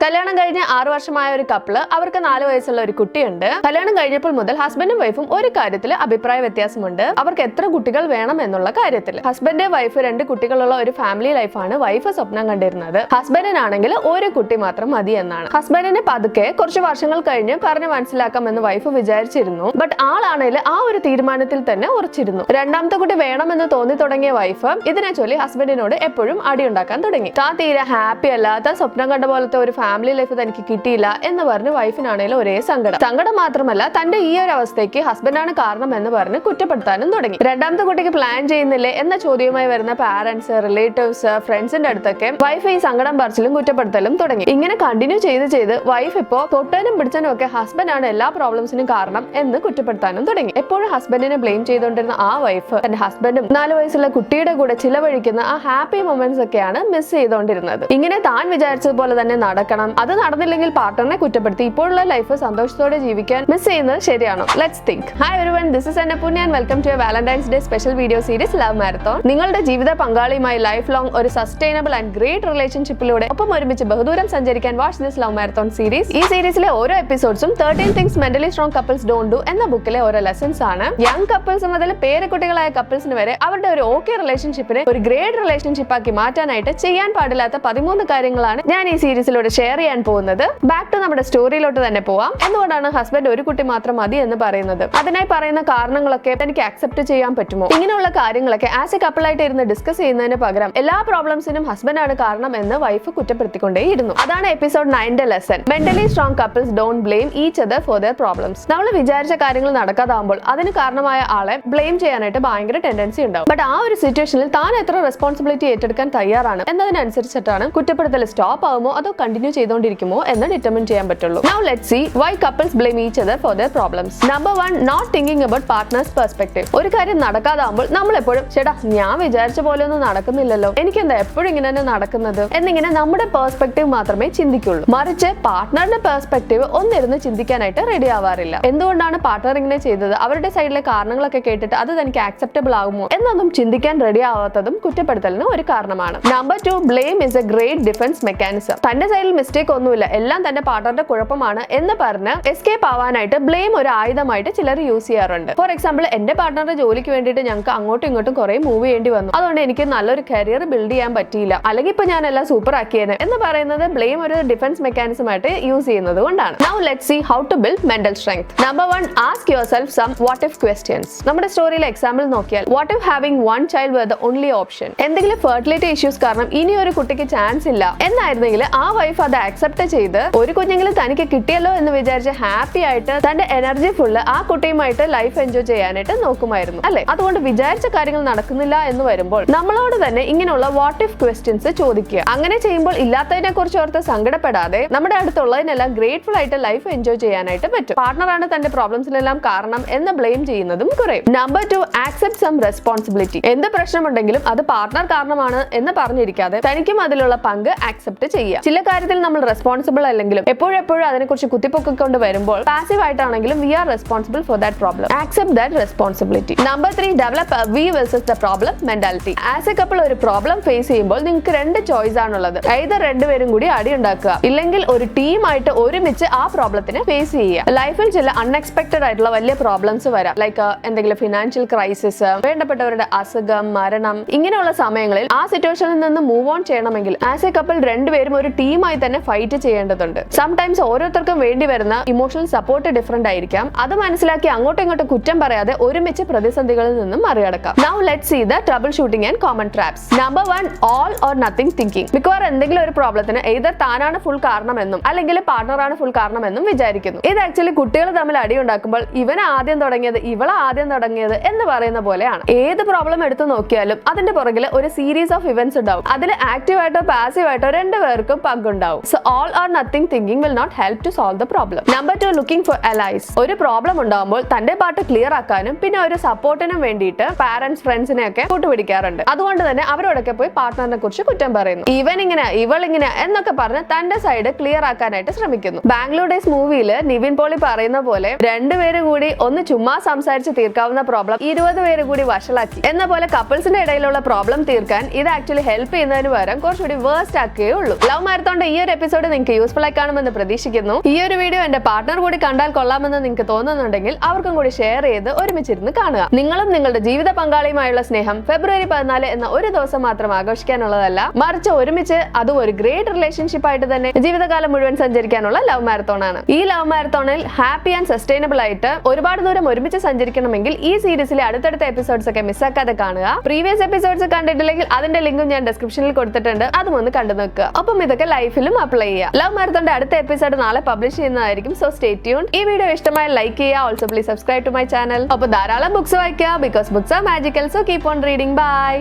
കല്യാണം കഴിഞ്ഞ് 6 വർഷമായ ഒരു കപ്പിള്, അവർക്ക് 4 വയസ്സുള്ള ഒരു കുട്ടിയുണ്ട്. കല്യാണം കഴിഞ്ഞപ്പോൾ മുതൽ ഹസ്ബൻഡും വൈഫും ഒരു കാര്യത്തിൽ അഭിപ്രായ വ്യത്യാസമുണ്ട്. അവർക്ക് എത്ര കുട്ടികൾ വേണം എന്നുള്ള കാര്യത്തിൽ. ഹസ്ബൻഡ് വൈഫ് 2 കുട്ടികളുള്ള ഒരു ഫാമിലി ലൈഫാണ് വൈഫ് സ്വപ്നം കണ്ടിരുന്നത്. ഹസ്ബൻഡിനാണെങ്കിൽ ഒരു കുട്ടി മാത്രം മതി എന്നാണ്. ഹസ്ബൻഡിനെ പതുക്കെ കുറച്ച് വർഷങ്ങൾ കഴിഞ്ഞ് പറഞ്ഞ് മനസ്സിലാക്കാമെന്ന് വൈഫ് വിചാരിച്ചിരുന്നു. ബട്ട് ആളാണെങ്കിൽ ആ ഒരു തീരുമാനത്തിൽ തന്നെ ഉറച്ചിരുന്നു. രണ്ടാമത്തെ കുട്ടി വേണമെന്ന് തോന്നി തുടങ്ങിയ വൈഫ് ഇതിനെ ചൊല്ലി ഹസ്ബൻഡിനോട് എപ്പോഴും അടിയുണ്ടാക്കാൻ തുടങ്ങി. താൻ തീരെ ഹാപ്പി അല്ലാത്ത സ്വപ്നം കണ്ട പോലത്തെ ഒരു ഫാമിലി ലൈഫ് തനിക്ക് കിട്ടിയില്ല എന്ന് പറഞ്ഞ് വൈഫിനാണെങ്കിലും ഒരേ സങ്കടം മാത്രമല്ല, തന്റെ ഈ ഒരു അവസ്ഥയ്ക്ക് ഹസ്ബൻഡാണ് കാരണം എന്ന് പറഞ്ഞ് കുറ്റപ്പെടുത്താനും തുടങ്ങി. രണ്ടാമത്തെ കുട്ടിക്ക് പ്ലാൻ ചെയ്യുന്നില്ലേ എന്ന ചോദ്യവുമായി വരുന്ന പാരന്റ്സ്, റിലേറ്റീവ്സ്, ഫ്രണ്ട്സിന്റെ അടുത്തൊക്കെ വൈഫ് ഈ സങ്കടം പറച്ചിലും കുറ്റപ്പെടുത്തലും തുടങ്ങി. ഇങ്ങനെ കണ്ടിന്യൂ ചെയ്ത് വൈഫ് ഇപ്പോ തൊട്ടനും പിടിച്ചനും ഒക്കെ ഹസ്ബൻഡാണ് എല്ലാ പ്രോബ്ലംസിനും കാരണം എന്ന് കുറ്റപ്പെടുത്താനും തുടങ്ങി. എപ്പോഴും ഹസ്ബൻഡിനെ ബ്ലെയിം ചെയ്തുകൊണ്ടിരുന്ന ആ വൈഫ് തന്റെ ഹസ്ബൻഡും 4 വയസ്സുള്ള കുട്ടിയുടെ കൂടെ ചിലവഴിക്കുന്ന ആ ഹാപ്പി മൊമെന്റ്സ് ഒക്കെയാണ് മിസ് ചെയ്തുകൊണ്ടിരുന്നത്. ഇങ്ങനെ താൻ വിചാരിച്ചതുപോലെ തന്നെ നടക്കണം, അത് നടന്നില്ലെങ്കിൽ പാർട്ണറിനെ കുറ്റപ്പെടുത്തി ഇപ്പോഴുള്ള ലൈഫ് സന്തോഷത്തോടെ ജീവിക്കാൻ മിസ് ചെയ്യുന്നത് ശരിയാണോ? Let's think. Hi everyone, this is Annapoorna and welcome to a Valentine's Day special video series love marathon. നിങ്ങളുടെ ജീവിത പങ്കാളിയുമായി ലൈഫ് ലോങ് ഒരു സസ്റ്റൈനബിൾ ആൻഡ് ഗ്രേറ്റ് റിലേഷൻഷിപ്പിലൂടെ ഒപ്പം ഒരുമിച്ച് ബഹുദൂരം സഞ്ചരിക്കാൻ watch this love marathon series. ഈ സീരീസിലെ ഓരോ എപ്പിസോഡ്സും 13 things mentally strong couples don't do എന്ന ബുക്കിലെ ഓരോ ലെസൺസ് ആണ്. യങ് കപ്പിൾസ് മുതൽ പേരക്കുട്ടികളായ കപ്പിൾസിന് വരെ അവരുടെ ഒരു ഓക്കെ റിലേഷൻഷിപ്പിനെ ഒരു ഗ്രേറ്റ് റിലേഷൻഷിപ്പ് ആക്കി മാറ്റാനായിട്ട് ചെയ്യാൻ പാടില്ലാത്ത 13 കാര്യങ്ങളാണ് ഞാൻ ഈ സീരീസിലൂടെ ഷെയർ ചെയ്യാൻ പോകുന്നത്. ബാക്ക് ടു നമ്മുടെ സ്റ്റോറിയിലോട്ട് തന്നെ പോവാം. എന്തുകൊണ്ടാണ് ഹസ്ബൻഡ് ഒരു കുട്ടി മാത്രം മതി എന്ന് പറയുന്നത്? അതിനായി പറയുന്ന കാരണങ്ങളൊക്കെ എനിക്ക് അക്സെപ്റ്റ് ചെയ്യാൻ പറ്റുമോ? ഇങ്ങനെയുള്ള കാര്യങ്ങളൊക്കെ ആസ് എ കപ്പിളായിട്ട് ഇരുന്ന് ഡിസ്കസ് ചെയ്യുന്നതിന് പകരം എല്ലാ പ്രോബ്ലംസിനും ഹസ്ബൻഡാണ് കാരണം എന്ന് വൈഫ് കുറ്റപ്പെടുത്തിക്കൊണ്ടേയിരുന്നു. അതാണ് എപ്പിസോഡ് 9ന്റെ lesson. Mentally strong couples don't blame each other for their problems. നമ്മൾ വിചാരിച്ച കാര്യങ്ങൾ നടക്കാതാകുമ്പോൾ അതിന് കാരണമായ ആളെ ബ്ലെയിം ചെയ്യാനായിട്ട് ഭയങ്കര ടെൻഡൻസി ഉണ്ടാവും. ബട്ട് ആ ഒരു സിറ്റുവേഷനിൽ താൻ എത്ര റെസ്പോൺസിബിലിറ്റി ഏറ്റെടുക്കാൻ തയ്യാറാണ് എന്നതിനനുസരിച്ചിട്ടാണ് കുറ്റപ്പെടുത്തൽ സ്റ്റോപ്പ് ആകുമോ അതോ കണ്ടിന്യൂ ചെയ്തുകൊണ്ടിരിക്കുമോ എന്ന് ഡിറ്റർമിൻ ചെയ്യാൻ പറ്റുള്ളൂ. Now let's see why couples blame each other for their problems. Number 1, not thinking about partner's perspective. ഒരു കാര്യം നടക്കാതാകുമ്പോൾ നമ്മൾ എപ്പോഴും ചേട്ടാ ഞാൻ വിചാരിച്ച പോലെ ഒന്നും നടക്കുന്നില്ലല്ലോ, എനിക്ക് എന്താ എപ്പോഴും ഇങ്ങനെ തന്നെ നടക്കുന്നത് എന്നിങ്ങനെ നമ്മുടെ പെർസ്പെക്ടീവ് മാത്രമേ ചിന്തിക്കുള്ളൂ. മറിച്ച് പാർട്ട്ണറിന്റെ പെർസ്പെക്ടീവ് ഒന്നിരുന്ന് ചിന്തിക്കാനായിട്ട് റെഡി ആവാറില്ല. എന്തുകൊണ്ടാണ് പാർട്ട്ണർ ഇങ്ങനെ ചെയ്തത്, അവരുടെ സൈഡിലെ കാരണങ്ങളൊക്കെ കേട്ടിട്ട് അത് തനിക്ക് ആക്സെപ്റ്റബിൾ ആകുമോ എന്നൊന്നും ചിന്തിക്കാൻ റെഡി ആവാത്തതും കുറ്റപ്പെടുത്തലിന് ഒരു കാരണമാണ്. Number 2, blame is a great defense mechanism. തന്റെ സൈഡിൽ മിസ്റ്റേക്ക് ഒന്നുമില്ല, എല്ലാം തന്റെ പാർട്ണറുടെ കുഴപ്പമാണ് എന്ന് പറഞ്ഞ് എസ്കേപ്പ് ആവാനായിട്ട് ബ്ലെയിം ഒരു ആയുധമായിട്ട് ചിലർ യൂസ് ചെയ്യാറുണ്ട്. ഫോർ എക്സാമ്പിൾ, എന്റെ പാർട്ണറുടെ ജോലിക്ക് വേണ്ടിയിട്ട് ഞങ്ങൾക്ക് അങ്ങോട്ടും ഇങ്ങോട്ടും കുറെ മൂവ് ചെയ്യേണ്ടി വന്നു, അതുകൊണ്ട് എനിക്ക് നല്ലൊരു കരിയർ ബിൽഡ് ചെയ്യാൻ പറ്റിയില്ല, അല്ലെങ്കിൽ ഇപ്പൊ ഞാൻ എല്ലാം സൂപ്പർ ആക്കിയേനെ എന്ന് പറയുന്നത് ബ്ലെയിം ഒരു ഡിഫൻസ് മെക്കാനിസം ആയിട്ട് യൂസ് ചെയ്യുന്നത് കൊണ്ടാണ്. Now let's see how to build mental strength. Number 1, ask yourself some what if questions. നമ്മുടെ സ്റ്റോറിയിലെ എക്സാമ്പിൾ നോക്കിയാൽ, what if having one child were the only option? എന്തെങ്കിലും ഫെർട്ടിലിറ്റി ഇഷ്യൂസ് കാരണം ഇനി ഒരു കുട്ടിക്ക് ചാൻസ് ഇല്ല എന്നായിരുന്നെങ്കിൽ ആ വൈഫ് അത് അക്സെപ്റ്റ് ചെയ്ത് ഒരു കുഞ്ഞെങ്കിലും തനിക്ക് കിട്ടിയല്ലോ എന്ന് വിചാരിച്ച് ഹാപ്പി ആയിട്ട് തന്റെ എനർജി ഫുള്ള് ആ കുട്ടിയുമായിട്ട് ലൈഫ് എൻജോയ് ചെയ്യാനായിട്ട് നോക്കുമായിരുന്നു അല്ലെ? അതുകൊണ്ട് വിചാരിച്ച കാര്യങ്ങൾ നടക്കുന്നില്ല എന്ന് വരുമ്പോൾ നമ്മളോട് തന്നെ ഇങ്ങനെയുള്ള വാട്ട് ഇഫ് ക്വസ്റ്റ്യൻസ് ചോദിക്കുക. അങ്ങനെ ചെയ്യുമ്പോൾ ഇല്ലാത്തതിനെ കുറിച്ച് ഓർത്ത് സങ്കടപ്പെടാതെ നമ്മുടെ അടുത്തുള്ളതിനെല്ലാം ഗ്രേറ്റ്ഫുൾ ആയിട്ട് ലൈഫ് എൻജോയ് ചെയ്യാനായിട്ട് പറ്റും. പാർട്ണറാണ് തന്റെ പ്രോബ്ലംസിലെല്ലാം കാരണം എന്ന് ബ്ലെയിം ചെയ്യുന്നതും കുറയും. Number 2, accept some responsibility. എന്ത് പ്രശ്നമുണ്ടെങ്കിലും അത് പാർട്ണർ കാരണമാണ് എന്ന് പറഞ്ഞിരിക്കാതെ തനിക്കും അതിലുള്ള പങ്ക് ആക്സെപ്റ്റ് ചെയ്യുക. ചില കാര്യത്തിൽ നമ്മൾ റെസ്പോൺസിബിൾ അല്ലെങ്കിലും എപ്പോഴും അതിനെക്കുറിച്ച് കുത്തിപ്പൊക്കൊണ്ട് വരുമ്പോൾ പാസീവ് ആയിട്ടാണെങ്കിലും we are responsible for that problem. Accept that responsibility. Number 3, develop we versus the problem mentality. As a couple ഒരു പ്രോബ്ലം ഫേസ് ചെയ്യുമ്പോൾ നിങ്ങൾക്ക് 2 ചോയ്സ് ആണുള്ളത്. either രണ്ടുപേരും കൂടി അടി ഉണ്ടാക്കുക, ഇല്ലെങ്കിൽ ഒരു ടീമായിട്ട് ഒരുമിച്ച് ആ പ്രോബ്ലത്തിനെ ഫേസ് ചെയ്യുക. ലൈഫിൽ ചില അൺഎക്സ്പെക്ടഡ് ആയിട്ടുള്ള വലിയ പ്രോബ്ലംസ് വരാം, ലൈക്ക് എന്തെങ്കിലും ഫിനാൻഷ്യൽ ക്രൈസിസ്, വേണ്ടപ്പെട്ടവരുടെ അസുഖം, മരണം. ഇങ്ങനെയുള്ള സമയങ്ങളിൽ ആ സിറ്റുവേഷനിൽ നിന്ന് മൂവ് ഓൺ ചെയ്യണമെങ്കിൽ ആസ് എ കപ്പിൾ രണ്ടുപേരും ഒരു ടീമായി തന്നെ ഫൈറ്റ് ചെയ്യേണ്ടതുണ്ട്. സംടൈംസ് ഓരോരുത്തർക്കും വേണ്ടി വരുന്ന ഇമോഷണൽ സപ്പോർട്ട് ഡിഫറെന്റ് ആയിരിക്കാം. അത് മനസ്സിലാക്കി അങ്ങോട്ടും ഇങ്ങോട്ടും കുറ്റം പറയാതെ ഒരുമിച്ച് പ്രതിസന്ധികളിൽ നിന്നും മറികടക്കാം. Now let's see the troubleshooting and common traps. Number 1, all or nothing thinking. മിക്കവാറും എന്തെങ്കിലും ഒരു പ്രോബ്ലത്തിന് either താനാണ് ഫുൾ കാരണമെന്നും അല്ലെങ്കിൽ പാർട്ണറാണ് ഫുൾ കാരണമെന്നും വിചാരിക്കുന്നു. ഇത് ആക്ച്വലി കുട്ടികൾ തമ്മിൽ അടി ഉണ്ടാക്കുമ്പോൾ ഇവനെ ആദ്യം തുടങ്ങിയത് ഇവളെ ആദ്യം തുടങ്ങിയത് എന്ന് പറയുന്ന പോലെയാണ്. ഏത് പ്രോബ്ലം എടുത്തു നോക്കിയാലും അതിന്റെ പുറകിൽ ഒരു സീരീസ് ഓഫ് ഇവന്റ്സ് ഉണ്ടാവും. അതിൽ ആക്റ്റീവ് ആയിട്ടോ പാസീവ് ആയിട്ടോ രണ്ടുപേർക്കും പങ്കുണ്ടാവും. So all or nothing thinking will not help to solve the problem. Number 2, looking for allies. ഒരു പ്രോബ്ലം ഉണ്ടാകുമ്പോൾ തന്റെ പാർട്ട് ക്ലിയർ ആക്കാനും പിന്നെ ഒരു സപ്പോർട്ടിനും വേണ്ടിയിട്ട് പാരന്റ്സ്, ഫ്രണ്ട്സിനെ ഒക്കെ കൂട്ടുപിടിക്കാറുണ്ട്. അതുകൊണ്ട് തന്നെ അവരോടൊക്കെ പോയി പാർട്ട്ണറിനെ കുറിച്ച് കുറ്റം പറയുന്നു. ഇവൻ ഇങ്ങനെ ഇവൾ ഇങ്ങനെ എന്നൊക്കെ പറഞ്ഞ് തന്റെ സൈഡ് ക്ലിയർ ആക്കാനായിട്ട് ശ്രമിക്കുന്നു. ബാംഗ്ലൂർ ഡേയ്സ് മൂവിയിൽ നിവിൻ പോളി പറയുന്ന പോലെ രണ്ടുപേരും കൂടി ഒന്ന് ചുമ്മാ സംസാരിച്ച് തീർക്കാവുന്ന പ്രോബ്ലം 20 പേര് കൂടി വഷളാക്കി എന്ന പോലെ കപ്പിൾസിന്റെ ഇടയിലുള്ള പ്രോബ്ലം തീർക്കാൻ ഇത് ആക്ച്വലി ഹെൽപ്പ് ചെയ്യുന്നതിന് പകരം കുറച്ചുകൂടി വേഴ്സ്റ്റ് ആക്കുകയേ ഉള്ളൂ. ലവ് മാരത്തോണിന്റെ ഈ ഒരു എപ്പിസോഡ് നിങ്ങൾക്ക് യൂസ്ഫുൾ ആയി കാണുമെന്ന് പ്രതീക്ഷിക്കുന്നു. ഈ ഒരു വീഡിയോ എന്റെ പാർട്ണർ കൂടി കണ്ടാൽ കൊള്ളാമെന്ന് നിങ്ങൾക്ക് തോന്നുന്നുണ്ടെങ്കിൽ അവർക്കും കൂടി ഷെയർ ചെയ്ത് ഒരുമിച്ചിരുന്ന് കാണുക. നിങ്ങളും നിങ്ങളുടെ ജീവിത പങ്കാളിയുമായുള്ള സ്നേഹം ഫെബ്രുവരി 14 എന്ന ഒരു ദിവസം മാത്രം ആഘോഷിക്കാനുള്ളതല്ല, മറിച്ച് ഒരുമിച്ച് അതും ഒരു ഗ്രേറ്റ് റിലേഷൻഷിപ്പ് ആയിട്ട് തന്നെ ജീവിതകാലം മുഴുവൻ സഞ്ചരിക്കാനുള്ള ലവ് മാരത്തോൺ ആണ്. ഈ ലവ് മാരത്തോണിൽ ഹാപ്പി ആൻഡ് സസ്റ്റൈനബിൾ ആയിട്ട് ഒരുപാട് ദൂരം ഒരുമിച്ച് സഞ്ചരിക്കണമെങ്കിൽ ഈ സീരീസിലെ അടുത്തടുത്ത എപ്പിസോഡ്സ് ഒക്കെ മിസ്സാക്കാതെ കാണുക. പ്രീവിയസ് എപ്പിസോഡ്സ് കണ്ടിട്ടില്ലെങ്കിൽ അതിന്റെ ലിങ്കും ഞാൻ ഡിസ്ക്രിപ്ഷനിൽ കൊടുത്തിട്ടുണ്ട്, അതും ഒന്ന് കണ്ടു നോക്കുക. ഒപ്പം ഇതൊക്കെ ലൈഫിലും അപ്ലൈ ചെയ്യുക. ലവ് മാരത്തോണിന്റെ അടുത്ത എപ്പിസോഡ് നാളെ പബ്ലിഷ് ചെയ്യുന്നതായിരിക്കും, സോ സ്റ്റേ ട്യൂൺഡ്. ഈ വീഡിയോ ഇഷ്ടമായ ലൈക്ക് ചെയ്യുക. Also please subscribe to my channel. അപ്പോൾ ധാരാളം ബുക്സ് വായിക്കുക, because books are magical. So keep on reading. By.